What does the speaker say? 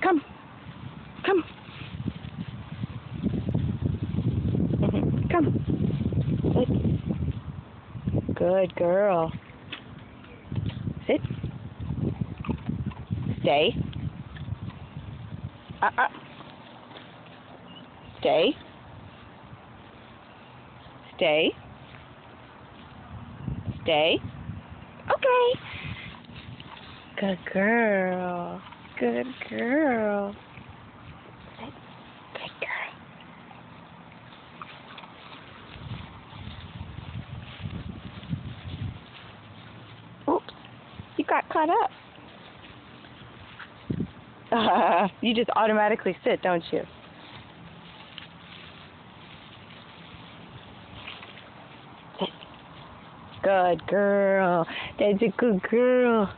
Come. Come. Come. Sit. Good girl. Sit. Stay. Stay. Stay. Stay. Okay. Good girl. Good girl. Sit. Good girl. Oops. You got caught up. You just automatically sit, don't you? Sit. Good girl. That's a good girl.